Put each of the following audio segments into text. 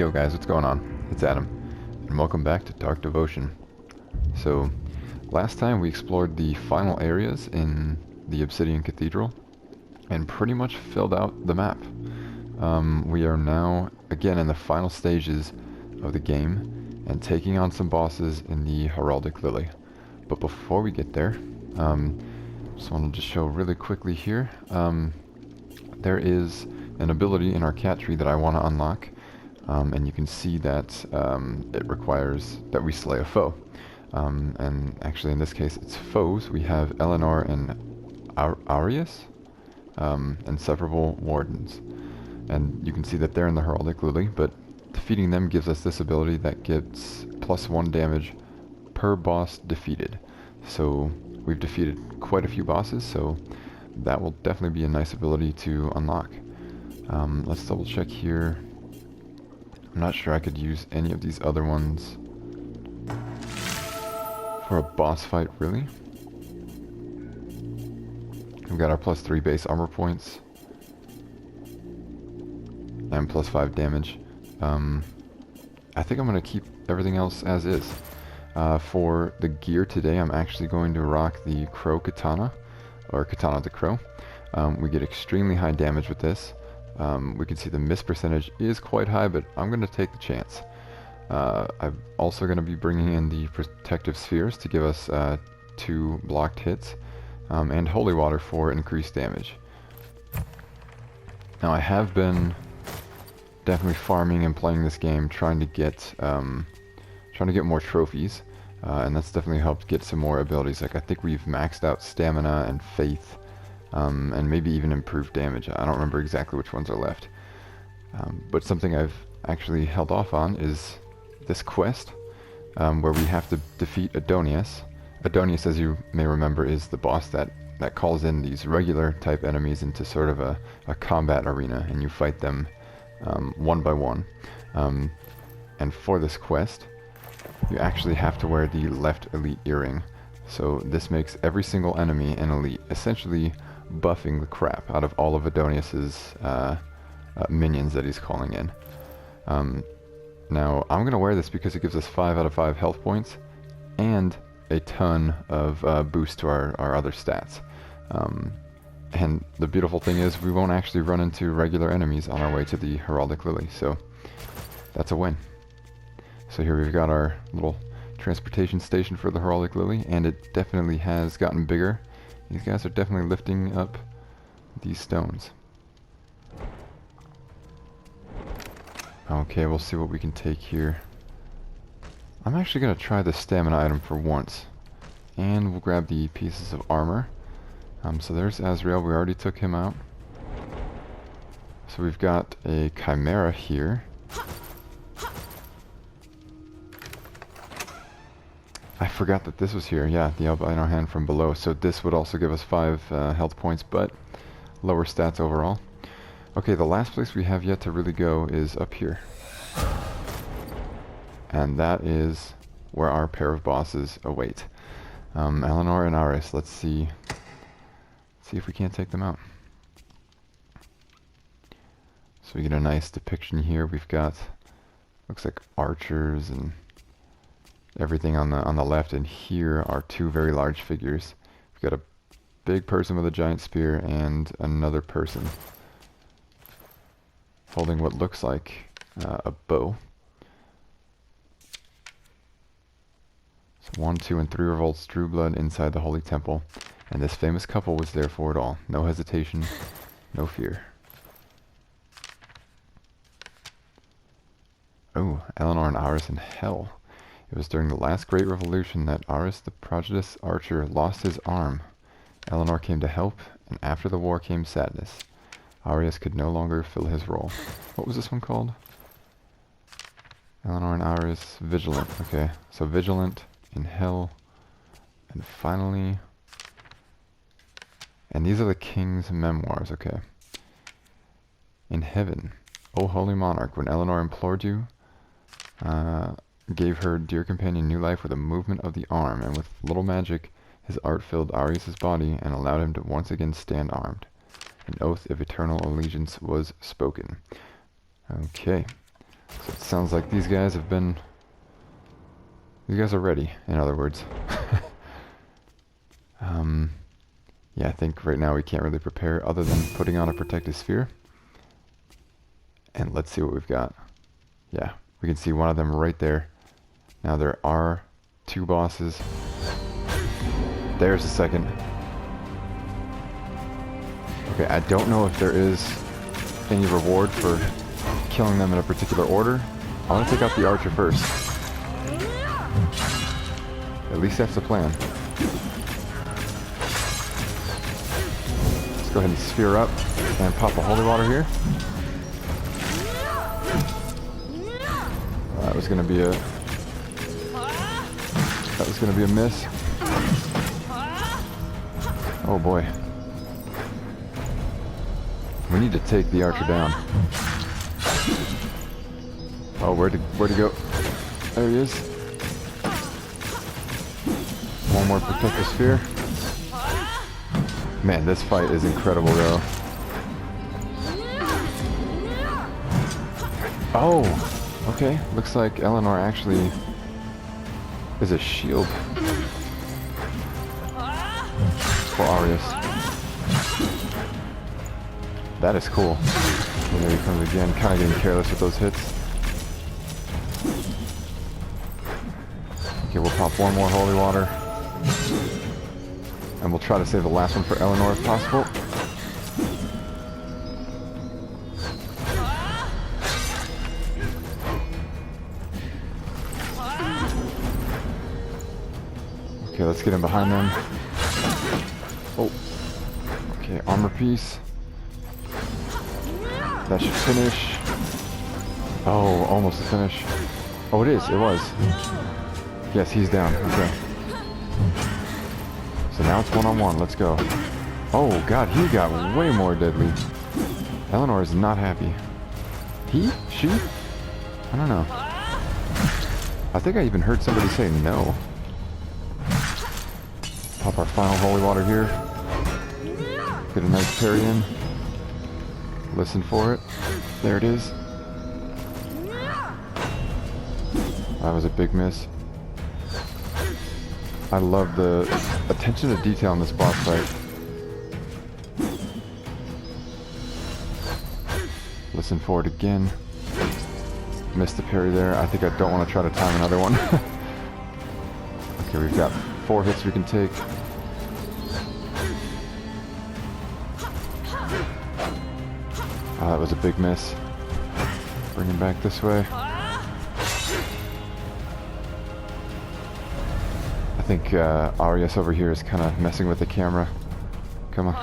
Yo guys, what's going on? It's Adam, and welcome back to Dark Devotion. So, last time we explored the final areas in the Obsidian Cathedral, and pretty much filled out the map. We are now, again, in the final stages of the game, and taking on some bosses in the Heraldic Lily. But before we get there, just wanted to show really quickly here, there is an ability in our cat tree that I want to unlock. And you can see that it requires that we slay a foe. And actually in this case it's foes. We have Eleanor and Arius, inseparable wardens. And you can see that they're in the Heraldic Lily, but defeating them gives us this ability that gets +1 damage per boss defeated. So we've defeated quite a few bosses, so that will definitely be a nice ability to unlock. Let's double check here. I'm not sure I could use any of these other ones for a boss fight, really. We've got our +3 base armor points and +5 damage. I think I'm going to keep everything else as is. For the gear today, I'm actually going to rock the Crow Katana, or Katana the Crow. We get extremely high damage with this. We can see the miss percentage is quite high, but I'm going to take the chance. I'm also going to be bringing in the protective spheres to give us 2 blocked hits, and holy water for increased damage. Now I have been definitely farming and playing this game, trying to get more trophies, and that's definitely helped get some more abilities. Like I think we've maxed out stamina and faith. And maybe even improved damage. I don't remember exactly which ones are left. But something I've actually held off on is this quest, where we have to defeat Adonias. Adonias, as you may remember, is the boss that calls in these regular type enemies into sort of a combat arena, and you fight them one by one. And for this quest, you actually have to wear the left elite earring. So this makes every single enemy an elite, essentially buffing the crap out of all of Adonias's minions that he's calling in. Now, I'm going to wear this because it gives us 5 out of 5 health points and a ton of boost to our other stats. And the beautiful thing is we won't actually run into regular enemies on our way to the Heraldic Lily, so that's a win. So here we've got our little transportation station for the Heraldic Lily, and it definitely has gotten bigger. These guys are definitely lifting up these stones. Okay, we'll see what we can take here. I'm actually going to try the stamina item for once, and we'll grab the pieces of armor. So there's Azrael. We already took him out. So we've got a Chimera here. I forgot that this was here. Yeah, the albino hand from below. So this would also give us 5 health points, but lower stats overall. Okay, the last place we have yet to really go is up here. And that is where our pair of bosses await. Eleanor and Aris. Let's see if we can't take them out. So we get a nice depiction here. We've got, looks like archers and everything on the left, and here are 2 very large figures. We've got a big person with a giant spear and another person holding what looks like a bow. So 1, 2, and 3 revolts drew blood inside the holy temple, and this famous couple was there for it all. No hesitation, no fear. Oh, Eleanor and Aris in hell. It was during the last great revolution that Aris the prodigious archer lost his arm. Eleanor came to help, and after the war came sadness. Arius could no longer fill his role. What was this one called? Eleanor and Aris, Vigilant. Okay, so Vigilant, in hell, and finally... And these are the king's memoirs, okay. In heaven, O holy monarch, when Eleanor implored you, gave her dear companion new life with a movement of the arm, and with little magic, his art filled Arius' body and allowed him to once again stand armed. An oath of eternal allegiance was spoken. Okay. So it sounds like these guys have been... These guys are ready, in other words. Yeah, I think right now we can't really prepare other than putting on a protective sphere. And let's see what we've got. Yeah, we can see one of them right there. Now there are 2 bosses. There's the second. Okay, I don't know if there is any reward for killing them in a particular order. I want to take out the archer first. At least that's the plan. Let's go ahead and sphere up and pop a holy water here. That was gonna be a miss. Oh boy. We need to take the archer down. Oh, where'd he go? There he is. One more protective sphere. Man, this fight is incredible though. Oh, okay. Looks like Eleanor actually is a shield for Arius. That is cool. And there he comes again, kind of getting careless with those hits. Okay, we'll pop one more holy water. And we'll try to save the last one for Eleanor if possible. Okay, let's get in behind them. Oh. Okay, armor piece. That should finish. Oh, almost a finish. Oh, it is. It was. Yes, he's down. Okay. So now it's one-on-one. Let's go. Oh, God, he got way more deadly. Eleanor is not happy. He? She? I don't know. I think I even heard somebody say no. Pop our final holy water here. Get a nice parry in. Listen for it. There it is. That was a big miss. I love the attention to detail in this boss fight. Listen for it again. Missed the parry there. I think I don't want to try to time another one. Okay, we've got 4 hits we can take. Oh, that was a big miss. Bring him back this way. I think Arius over here is kind of messing with the camera. Come on.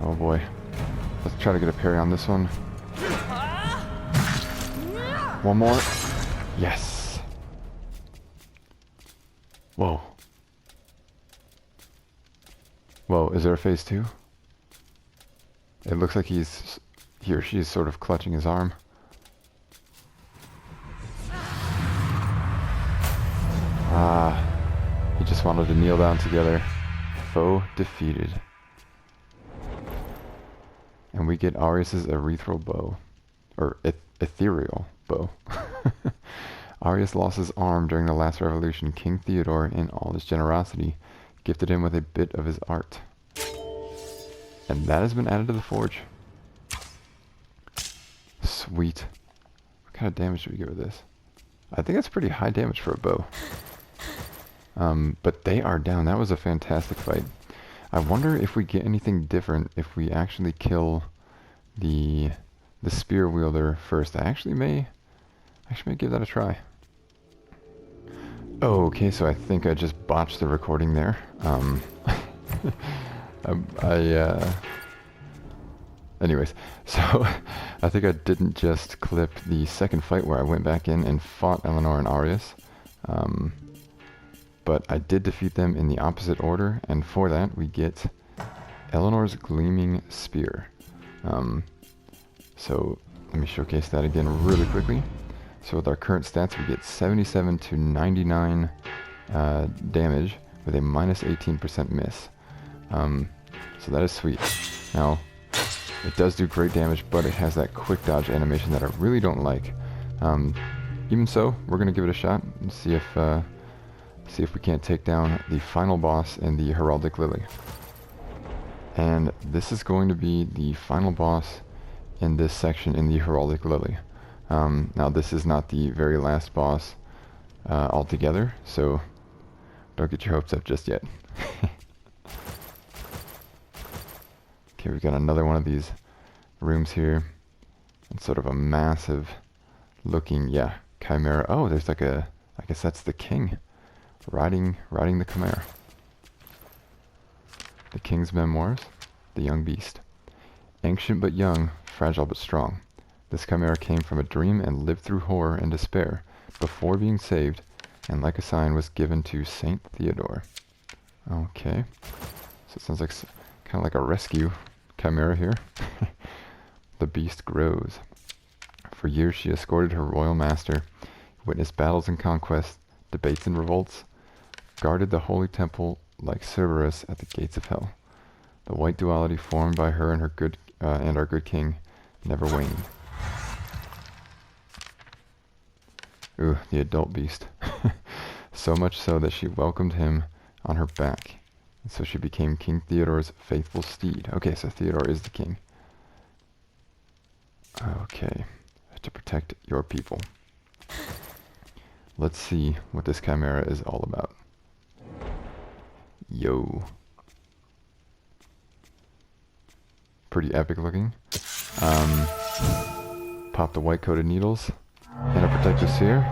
Oh boy. Let's try to get a parry on this one. One more. Yes. Whoa. Whoa, is there a phase 2? It looks like he or she's sort of clutching his arm. Ah, he just wanted to kneel down together. Foe defeated. And we get Arius's ethereal bow. Or ethereal bow. Arius lost his arm during the last revolution. King Theodore, in all his generosity, gifted him with a bit of his art. And that has been added to the forge. Sweet. What kind of damage do we get with this? I think that's pretty high damage for a bow. But they are down. That was a fantastic fight. I wonder if we get anything different if we actually kill the spear wielder first. I actually may give that a try. Okay, so I think I just botched the recording there. Anyways, so I think I didn't just clip the second fight where I went back in and fought Eleanor and Arius. But I did defeat them in the opposite order, and for that we get Eleanor's Gleaming Spear. So let me showcase that again really quickly. So with our current stats, we get 77 to 99 damage with a minus 18% miss. So that is sweet. Now, It does do great damage, but it has that quick dodge animation that I really don't like. Even so, we're gonna give it a shot and see if we can't take down the final boss in the Heraldic Lily. And this is going to be the final boss in this section in the Heraldic Lily. Now this is not the very last boss altogether, so don't get your hopes up just yet. Okay, we've got another one of these rooms here. It's sort of a massive looking, yeah, chimera. Oh, there's like a, I guess that's the king riding the chimera. The king's memoirs, the young beast. Ancient but young, fragile but strong. This chimera came from a dream and lived through horror and despair before being saved, and like a sign was given to Saint Theodore. Okay, so it sounds like kind of like a rescue chimera here. The beast grows. For years she escorted her royal master, witnessed battles and conquests, debates and revolts, guarded the holy temple like Cerberus at the gates of hell. The white duality formed by her and her good and our good king never waned. Ooh, the adult beast. So much so that she welcomed him on her back. And so she became King Theodore's faithful steed. Okay, so Theodore is the king. Okay, to protect your people. Let's see what this chimera is all about. Yo. Pretty epic looking. Pop the white coated needles and a protective sphere.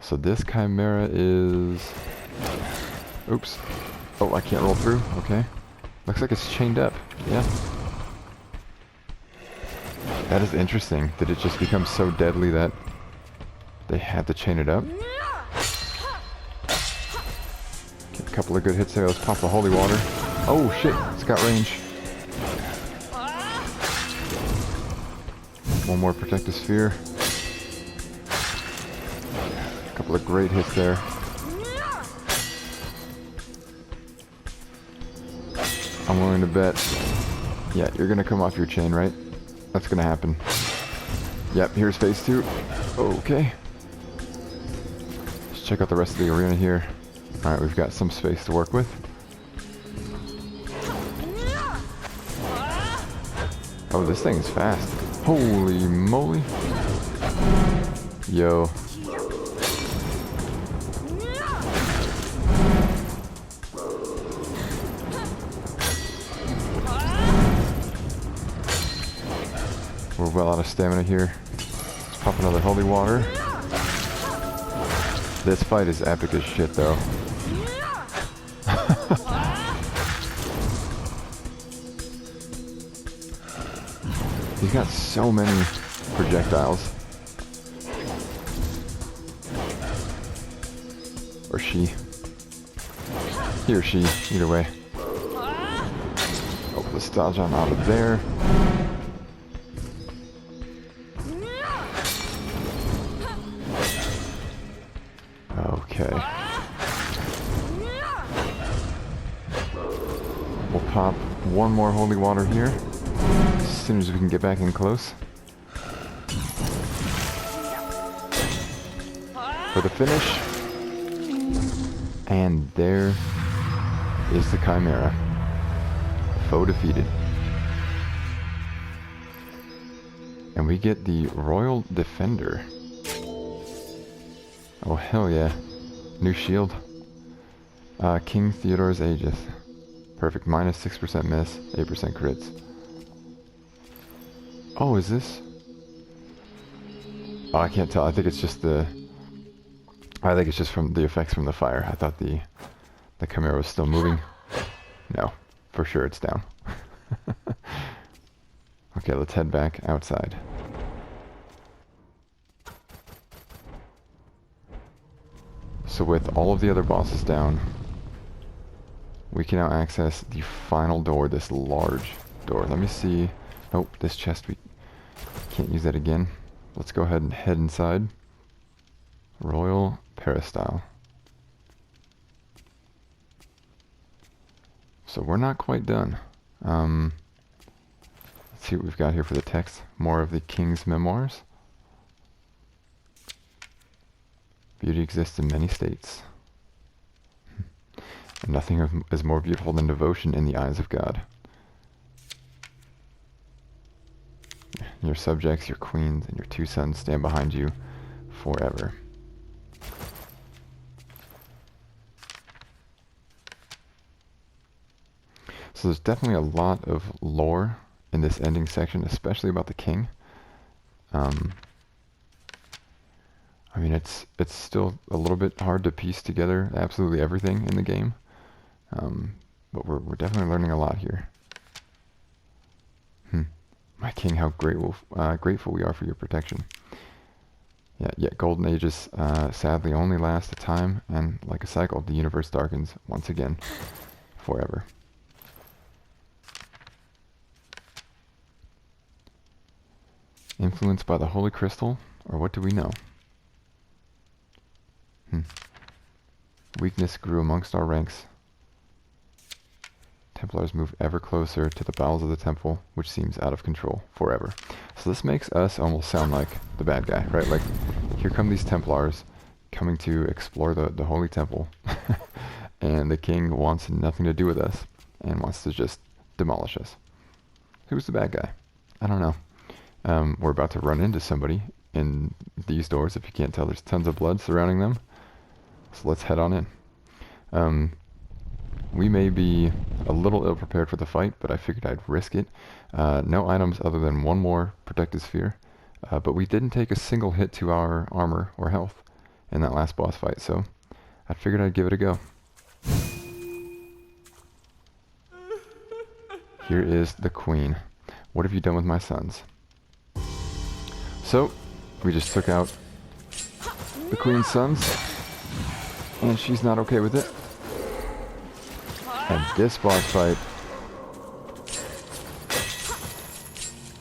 So this chimera is... Oops. Oh, I can't roll through. Okay. Looks like it's chained up. Yeah. That is interesting. Did it just become so deadly that they had to chain it up? Get a couple of good hits there. Let's pop the holy water. Oh shit, it's got range. One more protective sphere. A couple of great hits there. I'm willing to bet. Yeah, you're gonna come off your chain, right? That's gonna happen. Yep, here's phase 2. Okay. Let's check out the rest of the arena here. Alright, we've got some space to work with. Oh, this thing is fast. Holy moly. Yo. We're well out of stamina here. Let's pop another holy water. This fight is epic as shit, though. He's got so many projectiles. Or she. He or she, either way. Oh, let's dodge on out of there. Okay. We'll pop one more holy water here. As soon as we can get back in close. For the finish. And there is the chimera. Foe defeated. And we get the Royal Defender. Oh hell yeah. New shield. King Theodore's Aegis. Perfect. Minus 6% miss, 8% crits. Oh, is this? Oh, I can't tell. I think it's just the... I think it's just from the effects from the fire. I thought the chimera was still moving. No. For sure it's down. Okay, let's head back outside. So with all of the other bosses down, we can now access the final door, this large door. Let me see. Nope, this chest, we can't use that again. Let's go ahead and head inside. Royal Peristyle. So we're not quite done. Let's see what we've got here for the text. More of the king's memoirs. Beauty exists in many states. And nothing is more beautiful than devotion in the eyes of God. Your subjects, your queens, and your 2 sons stand behind you forever. So there's definitely a lot of lore in this ending section, especially about the king. I mean, it's still a little bit hard to piece together absolutely everything in the game, but we're definitely learning a lot here. My king, how grateful we are for your protection. Yet golden ages sadly only last a time, and like a cycle, the universe darkens once again, forever. Influenced by the holy crystal, or what do we know? Weakness grew amongst our ranks. Templars move ever closer to the bowels of the temple, which seems out of control forever. So this makes us almost sound like the bad guy, right? Like, here come these Templars coming to explore the holy temple, and the king wants nothing to do with us, and wants to just demolish us. Who's the bad guy? I don't know. We're about to run into somebody in these doors. If you can't tell, there's tons of blood surrounding them. So let's head on in. We may be a little ill-prepared for the fight, but I figured I'd risk it. No items other than 1 more protective sphere, but we didn't take a single hit to our armor or health in that last boss fight, so I figured I'd give it a go. Here is the queen. What have you done with my sons? So, we just took out the queen's sons, and she's not okay with it. And this boss fight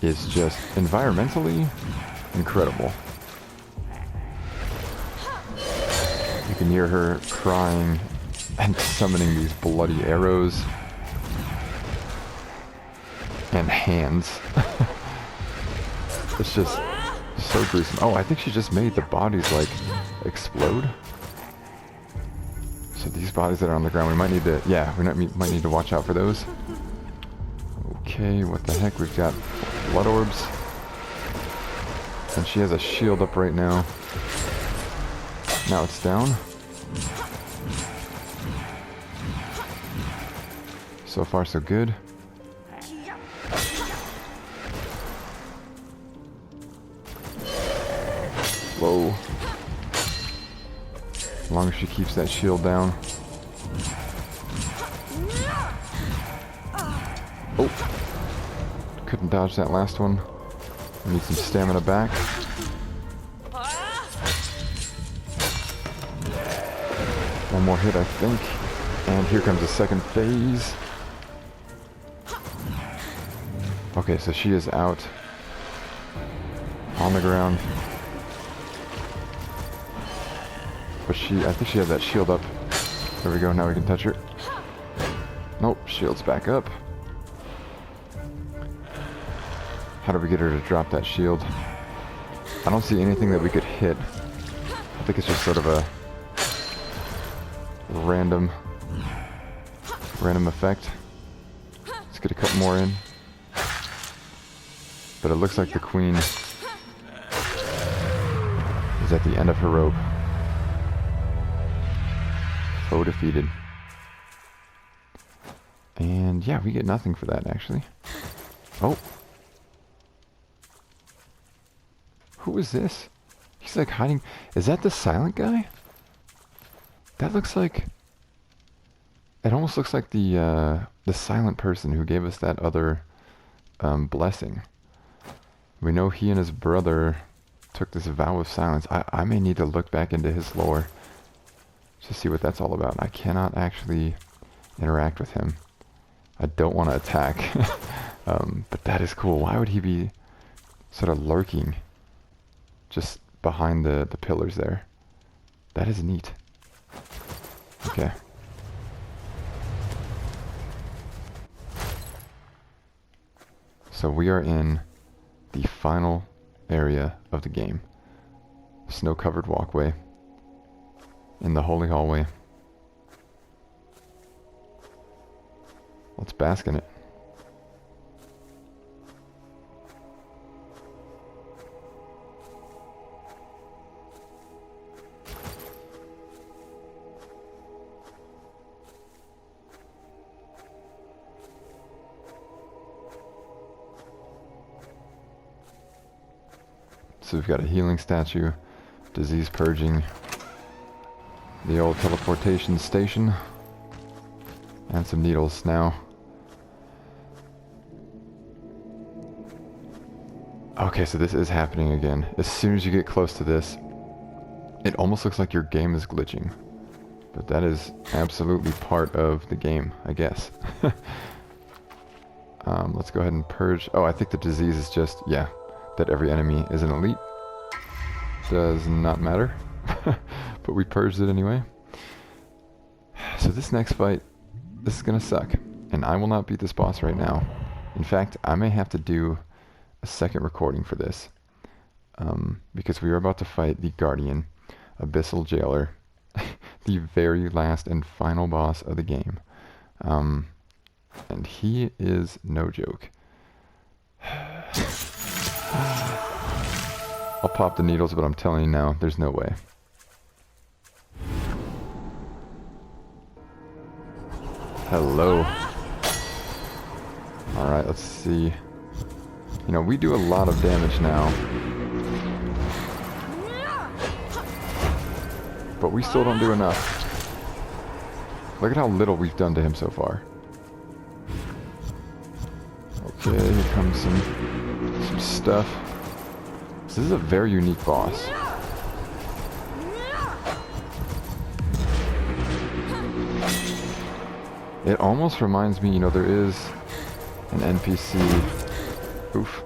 is just environmentally incredible. You can hear her crying and summoning these bloody arrows and hands. It's just so gruesome. Oh, I think she just made the bodies like explode. So these bodies that are on the ground, we might need to, might need to watch out for those. Okay, what the heck? We've got blood orbs. And she has a shield up right now. Now it's down. So far, so good. Whoa. As long as she keeps that shield down. Oh. Couldn't dodge that last one. I need some stamina back. One more hit, I think. And here comes the second phase. Okay, so she is out on the ground. But I think she has that shield up. There we go, now we can touch her. Nope, shield's back up. How do we get her to drop that shield? I don't see anything that we could hit. I think it's just sort of a random effect. Let's get a couple more in. But it looks like the queen is at the end of her rope. Foe defeated. And yeah, we get nothing for that actually. Oh. Who is this? He's like hiding. Is that the silent guy? That looks like... It almost looks like the silent person who gave us that other blessing. We know he and his brother took this vow of silence. I may need to look back into his lore to see what that's all about. I cannot actually interact with him. I don't want to attack. But that is cool. Why would he be sort of lurking just behind the pillars there? That is neat. Okay. So we are in the final area of the game. Snow-covered walkway in the holy hallway. Let's bask in it. So we've got a healing statue, disease purging, the old teleportation station, and some needles now. Okay, so this is happening again. As soon as you get close to this, it almost looks like your game is glitching. But that is absolutely part of the game, I guess. Let's go ahead and purge. Oh, I think the disease is just, yeah, that every enemy is an elite. Does not matter. But we purged it anyway. So this next fight, this is gonna suck. And I will not beat this boss right now. In fact, I may have to do a second recording for this. Because we are about to fight the Guardian, Abyssal Jailer. The very last and final boss of the game. And he is no joke. I'll pop the needles, but I'm telling you now, there's no way. Hello. Alright, let's see. You know, we do a lot of damage now. But we still don't do enough. Look at how little we've done to him so far. Okay, here comes some stuff. So this is a very unique boss. It almost reminds me, you know, there is an NPC, oof,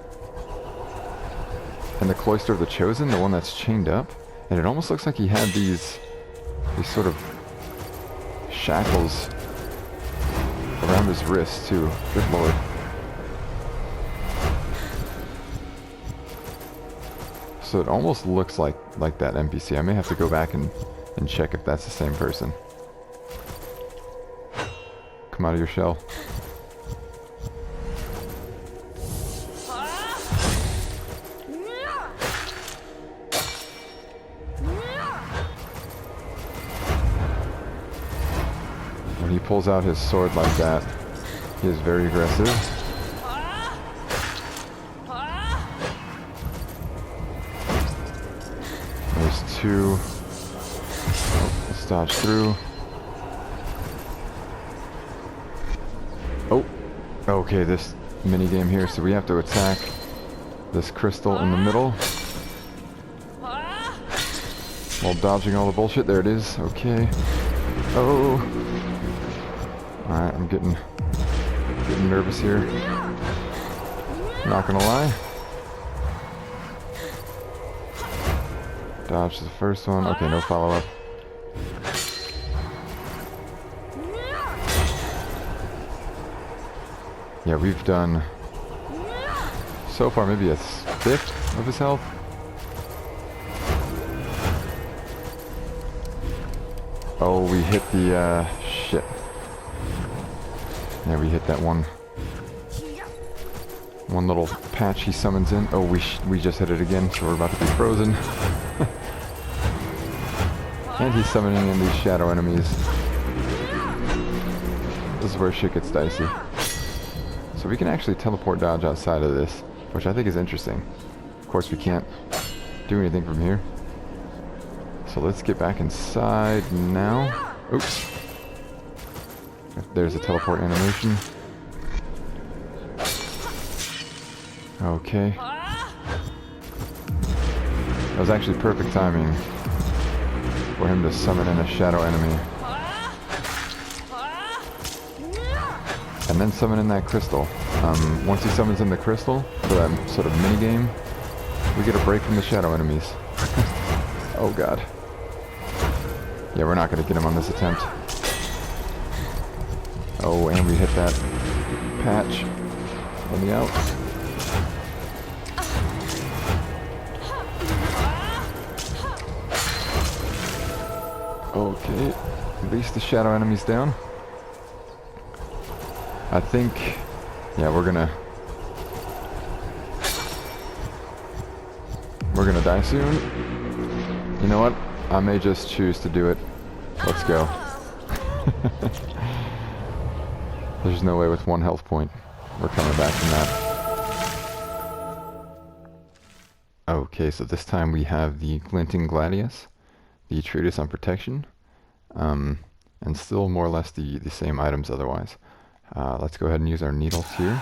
in the Cloister of the Chosen, the one that's chained up, and it almost looks like he had these sort of shackles around his wrists too. Good lord. So it almost looks like that NPC. I may have to go back and check if that's the same person. Come out of your shell. When he pulls out his sword like that, he is very aggressive. There's two. Oh, let's dodge through. Oh, okay, this mini game here, so we have to attack this crystal in the middle while dodging all the bullshit. There it is. Okay. Oh. Alright, I'm getting nervous here. Not gonna lie. Dodge the first one. Okay, no follow-up. Yeah, we've done so far maybe a fifth of his health. Oh, we hit the shit. Yeah, we hit that one little patch he summons in. Oh, we just hit it again, so we're about to be frozen. And he's summoning in these shadow enemies. This is where shit gets dicey. So we can actually teleport dodge outside of this, which I think is interesting. Of course, we can't do anything from here. So let's get back inside now. Oops. There's a teleport animation. Okay. That was actually perfect timing for him to summon in a shadow enemy. And then summon in that crystal. Once he summons in the crystal, for that sort of mini-game, we get a break from the shadow enemies. Oh god. Yeah, we're not going to get him on this attempt. Oh, and we hit that patch. Let me out. Okay, at least the shadow enemy's down. I think, yeah, we're gonna die soon. You know what? I may just choose to do it. Let's go. There's no way with 1 health point we're coming back from that. Okay, so this time we have the Glinting Gladius, the Treatise on Protection, and still more or less the same items otherwise. Let's go ahead and use our needles here.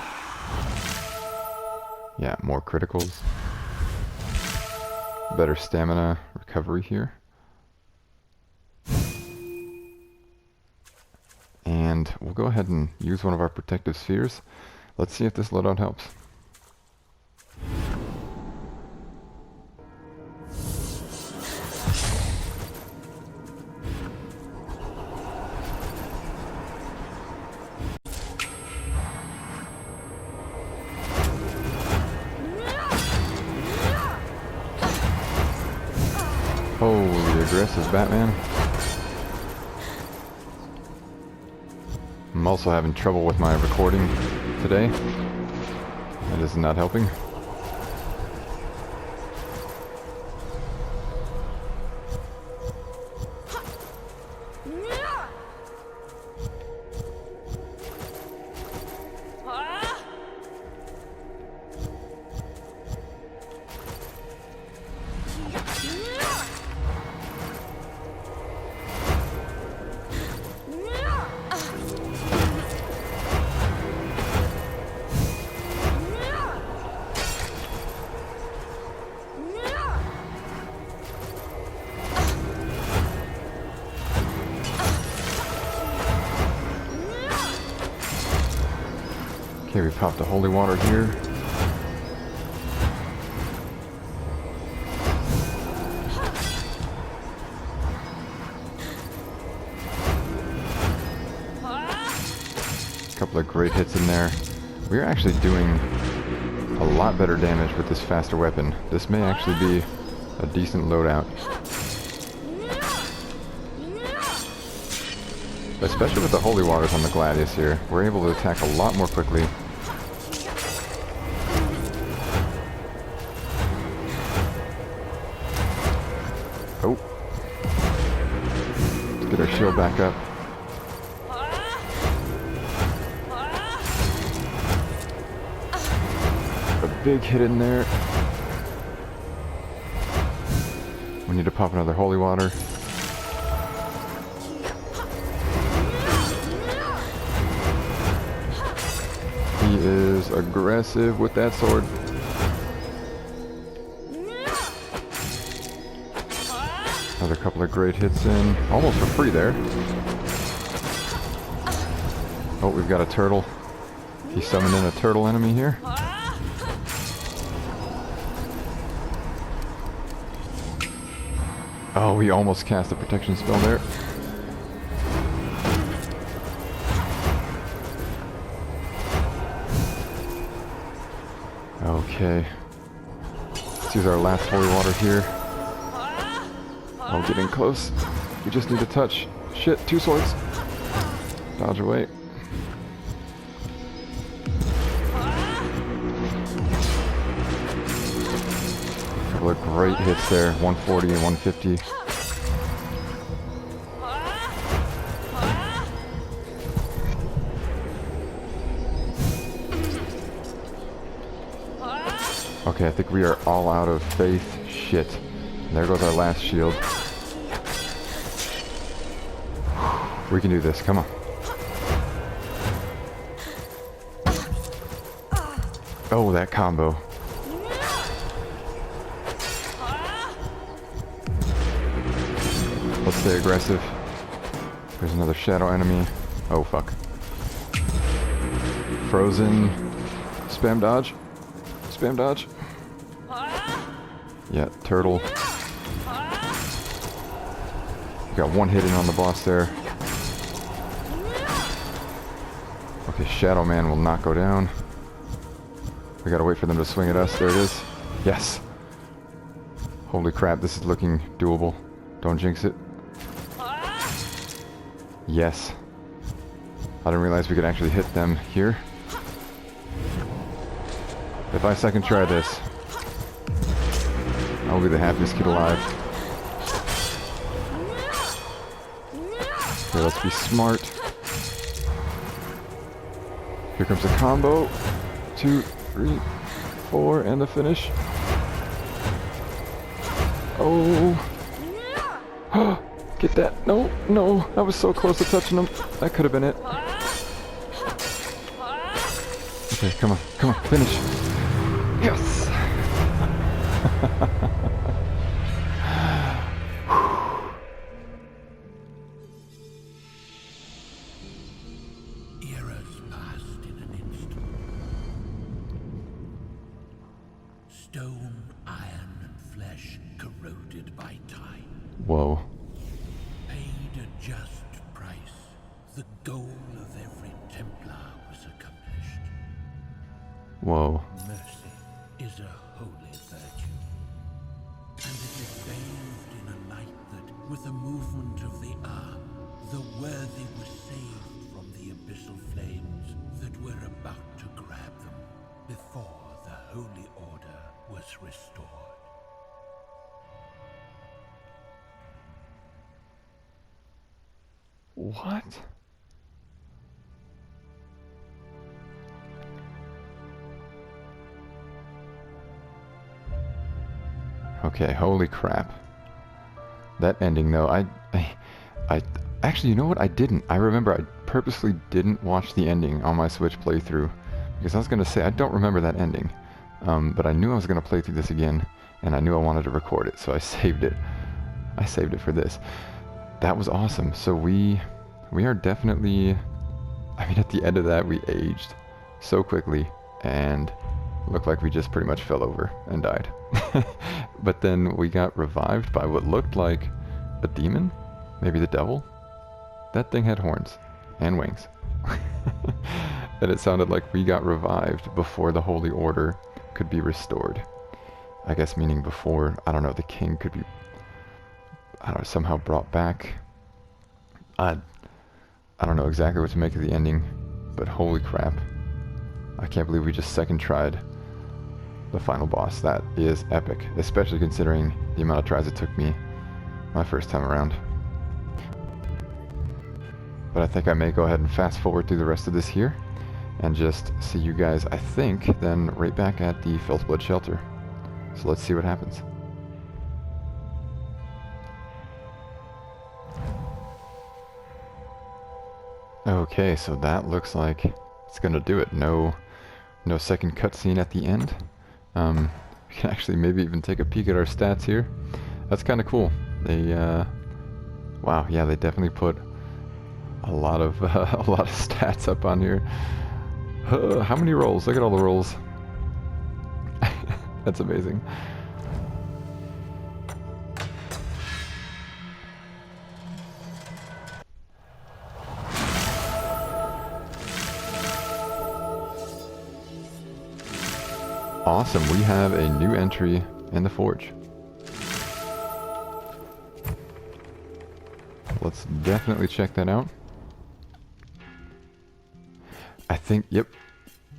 Yeah, more criticals. Better stamina recovery here. And we'll go ahead and use one of our protective spheres. Let's see if this loadout helps. Holy aggressive Batman. I'm also having trouble with my recording today. That is not helping. Okay, we popped the holy water here. Couple of great hits in there. We're actually doing a lot better damage with this faster weapon. This may actually be a decent loadout. Especially with the holy waters on the Gladius here. We're able to attack a lot more quickly. Oh. Let's get our shield back up. A big hit in there. We need to pop another holy water. He is aggressive with that sword. Another couple of great hits in. Almost for free there. Oh, we've got a turtle. He summoned in a turtle enemy here. Oh, we almost cast a protection spell there. Okay. Let's use our last holy water here. Oh, getting close. We just need a touch. Shit, 2 swords. Dodge away. Couple of great hits there. 140 and 150. Okay, I think we are all out of faith. Shit. There goes our last shield. We can do this. Come on. Oh, that combo. Let's stay aggressive. There's another shadow enemy. Oh, fuck. Frozen. Spam dodge. Spam dodge. Yeah, turtle. Got 1 hit in on the boss there. Okay, Shadow Man will not go down. We gotta wait for them to swing at us. There it is. Yes! Holy crap, this is looking doable. Don't jinx it. Yes. I didn't realize we could actually hit them here. If I second try this, I'll be the happiest kid alive. Okay, let's be smart. Here comes the combo. 2, 3, 4, and the finish. Oh. Get that. No, no. I was so close to touching him. That could have been it. Okay, come on. Come on. Finish. Yes. Eras passed in an instant. Stone, iron, and flesh corroded by time. Whoa. Paid a just price. The goal of every Templar was accomplished. Whoa. Mercy is a holy virtue. And it is bathed in a light that, with the movement of the arm, the worthy were saved from the abyssal flames that were about to grab them before the Holy Order was restored. What? Okay, holy crap. That ending though, I actually, you know what? I didn't. I remember I purposely didn't watch the ending on my Switch playthrough because I was gonna say I don't remember that ending. But I knew I was gonna play through this again, and I knew I wanted to record it, so I saved it. I saved it for this. That was awesome. So we are definitely, I mean, at the end of that we aged so quickly and looked like we just pretty much fell over and died. But then we got revived by what looked like a demon, maybe the devil. That thing had horns and wings. And it sounded like we got revived before the Holy Order could be restored. I guess meaning before, I don't know, the king could be, I don't know, somehow brought back. I don't know exactly what to make of the ending, but holy crap. I can't believe we just second tried the final boss. That is epic, especially considering the amount of tries it took me my first time around. But I think I may go ahead and fast forward through the rest of this here and just see you guys, I think, then right back at the Filthblood Shelter. So let's see what happens. Okay, so that looks like it's gonna do it. No second cutscene at the end. We can actually maybe even take a peek at our stats here. That's kind of cool. They, wow, yeah, they definitely put a lot of stats up on here. How many rolls? Look at all the rolls. That's amazing. Awesome, we have a new entry in the Forge. Let's definitely check that out. I think, yep,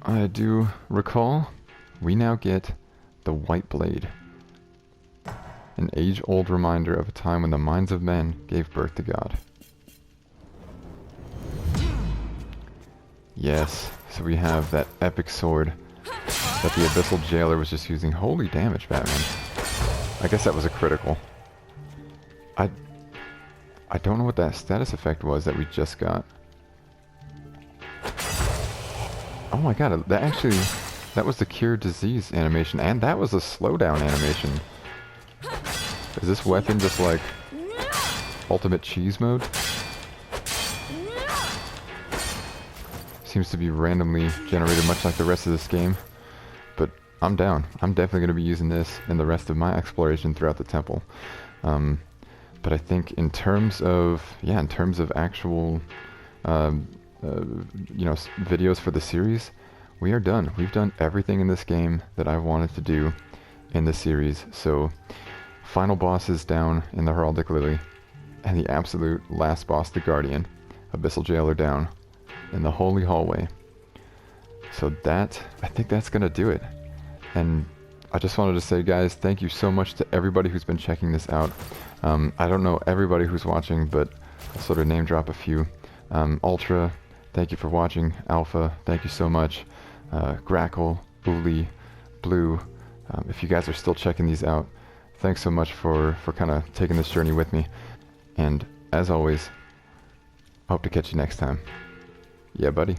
I do recall. We now get the White Blade. An age-old reminder of a time when the minds of men gave birth to God. Yes, so we have that epic sword that the Abyssal Jailer was just using. Holy damage, Batman. I guess that was a critical. I don't know what that status effect was that we just got. Oh my god, that was the Cure Disease animation, and that was a slowdown animation. Is this weapon just like ultimate cheese mode? Seems to be randomly generated much like the rest of this game. But I'm down. I'm definitely going to be using this in the rest of my exploration throughout the temple. But I think in terms of actual, videos for the series, we are done. We've done everything in this game that I wanted to do in the series. So, final boss is down in the Heraldic Lily, and the absolute last boss, the Guardian. Abyssal Jailer down in the Holy Hallway. So I think that's gonna do it. And I just wanted to say, guys, thank you so much to everybody who's been checking this out. I don't know everybody who's watching, but I'll sort of name drop a few. Ultra, thank you for watching. Alpha, thank you so much. Grackle, Uli, Blue, if you guys are still checking these out, thanks so much for kind of taking this journey with me. And as always, hope to catch you next time. Yeah, buddy.